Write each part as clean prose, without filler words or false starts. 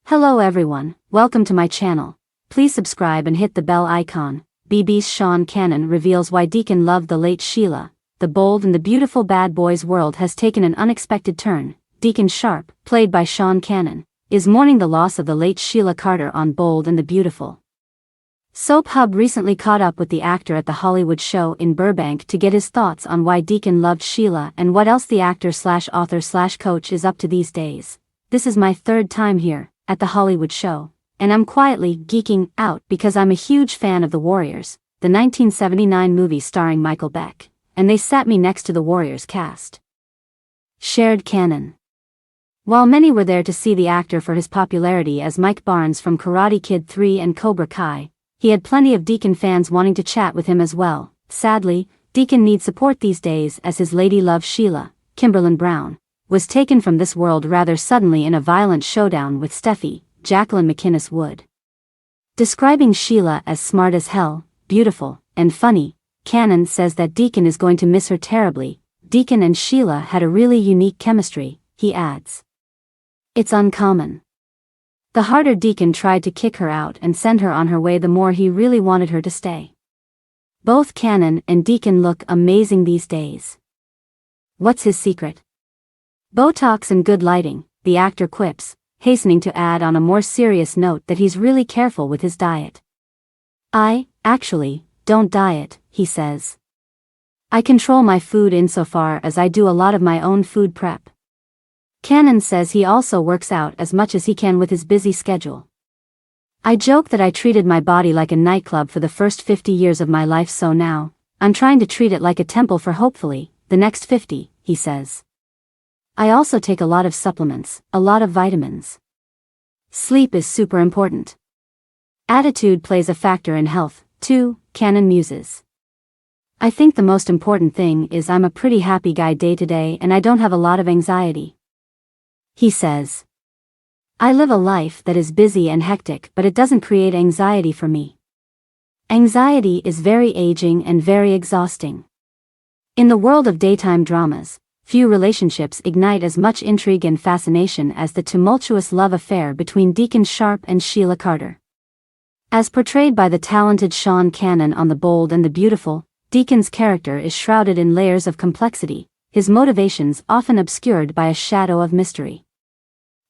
Hello everyone, welcome to my channel. Please subscribe and hit the bell icon. BB's Kanan reveals why Deacon loved the late Sheila. The bold and the beautiful bad boys world has taken an unexpected turn. Deacon Sharp, played by Kanan, is mourning the loss of the late Sheila Carter on Bold and the Beautiful. Soap Hub recently caught up with the actor at the Hollywood show in Burbank to get his thoughts on why Deacon loved Sheila and what else the actor/author/coach is up to these days. This is my third time here, at the Hollywood show, and I'm quietly geeking out because I'm a huge fan of The Warriors, the 1979 movie starring Michael Beck, and they sat me next to the Warriors cast. Shared Kanan. While many were there to see the actor for his popularity as Mike Barnes from Karate Kid 3 and Cobra Kai, he had plenty of Deacon fans wanting to chat with him as well. Sadly, Deacon needs support these days as his lady love Sheila, Kimberlin Brown, was taken from this world rather suddenly in a violent showdown with Steffi, Jacqueline McInnes Wood. Describing Sheila as smart as hell, beautiful, and funny, Kanan says that Deacon is going to miss her terribly. Deacon and Sheila had a really unique chemistry, he adds. It's uncommon. The harder Deacon tried to kick her out and send her on her way, the more he really wanted her to stay. Both Kanan and Deacon look amazing these days. What's his secret? Botox and good lighting, the actor quips, hastening to add on a more serious note that he's really careful with his diet. I, actually, don't diet, he says. I control my food insofar as I do a lot of my own food prep. Kanan says he also works out as much as he can with his busy schedule. I joke that I treated my body like a nightclub for the first 50 years of my life, so now, I'm trying to treat it like a temple for hopefully, the next 50, he says. I also take a lot of supplements, a lot of vitamins. Sleep is super important. Attitude plays a factor in health, too, Kanan muses. I think the most important thing is I'm a pretty happy guy day to day and I don't have a lot of anxiety. He says. I live a life that is busy and hectic, but it doesn't create anxiety for me. Anxiety is very aging and very exhausting. In the world of daytime dramas, few relationships ignite as much intrigue and fascination as the tumultuous love affair between Deacon Sharp and Sheila Carter. As portrayed by the talented Kanan on The Bold and the Beautiful, Deacon's character is shrouded in layers of complexity, his motivations often obscured by a shadow of mystery.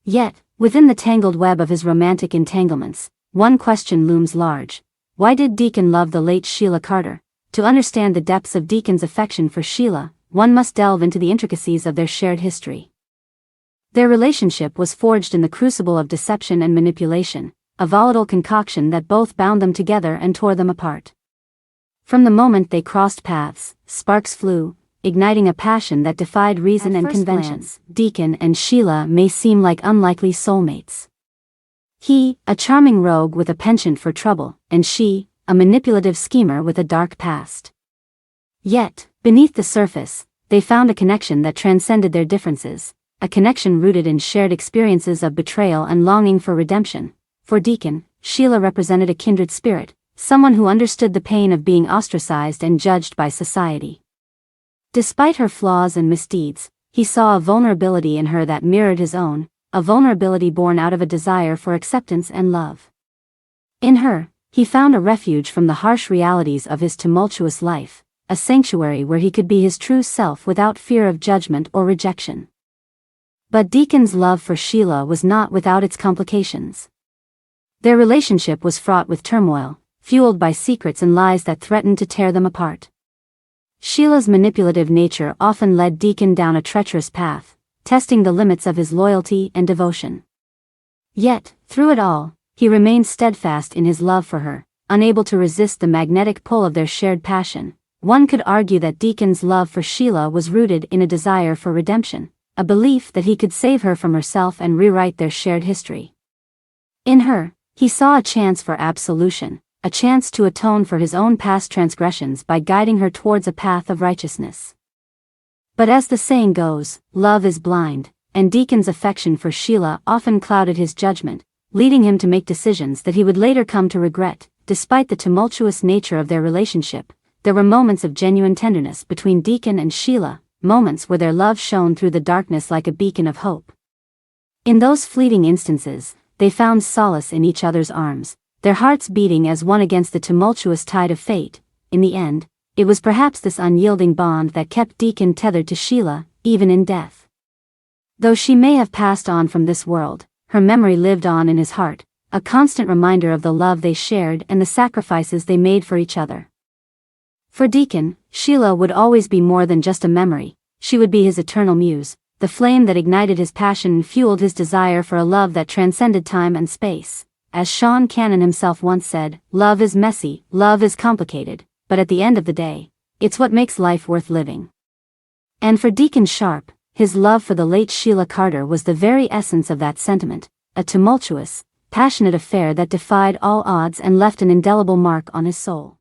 Yet, within the tangled web of his romantic entanglements, one question looms large. Why did Deacon love the late Sheila Carter? To understand the depths of Deacon's affection for Sheila, one must delve into the intricacies of their shared history. Their relationship was forged in the crucible of deception and manipulation, a volatile concoction that both bound them together and tore them apart. From the moment they crossed paths, sparks flew, igniting a passion that defied reason and convention. Deacon and Sheila may seem like unlikely soulmates. He, a charming rogue with a penchant for trouble, and she, a manipulative schemer with a dark past. Yet, beneath the surface, they found a connection that transcended their differences, a connection rooted in shared experiences of betrayal and longing for redemption. For Deacon, Sheila represented a kindred spirit, someone who understood the pain of being ostracized and judged by society. Despite her flaws and misdeeds, he saw a vulnerability in her that mirrored his own, a vulnerability born out of a desire for acceptance and love. In her, he found a refuge from the harsh realities of his tumultuous life, a sanctuary where he could be his true self without fear of judgment or rejection. But Deacon's love for Sheila was not without its complications. Their relationship was fraught with turmoil, fueled by secrets and lies that threatened to tear them apart. Sheila's manipulative nature often led Deacon down a treacherous path, testing the limits of his loyalty and devotion. Yet, through it all, he remained steadfast in his love for her, unable to resist the magnetic pull of their shared passion. One could argue that Deacon's love for Sheila was rooted in a desire for redemption, a belief that he could save her from herself and rewrite their shared history. In her, he saw a chance for absolution, a chance to atone for his own past transgressions by guiding her towards a path of righteousness. But as the saying goes, love is blind, and Deacon's affection for Sheila often clouded his judgment, leading him to make decisions that he would later come to regret. Despite the tumultuous nature of their relationship, there were moments of genuine tenderness between Deacon and Sheila, moments where their love shone through the darkness like a beacon of hope. In those fleeting instances, they found solace in each other's arms, their hearts beating as one against the tumultuous tide of fate. In the end, it was perhaps this unyielding bond that kept Deacon tethered to Sheila, even in death. Though she may have passed on from this world, her memory lived on in his heart, a constant reminder of the love they shared and the sacrifices they made for each other. For Deacon, Sheila would always be more than just a memory. She would be his eternal muse, the flame that ignited his passion and fueled his desire for a love that transcended time and space. As Sean Kanan himself once said, "Love is messy, love is complicated, but at the end of the day, it's what makes life worth living." And for Deacon Sharp, his love for the late Sheila Carter was the very essence of that sentiment, a tumultuous, passionate affair that defied all odds and left an indelible mark on his soul.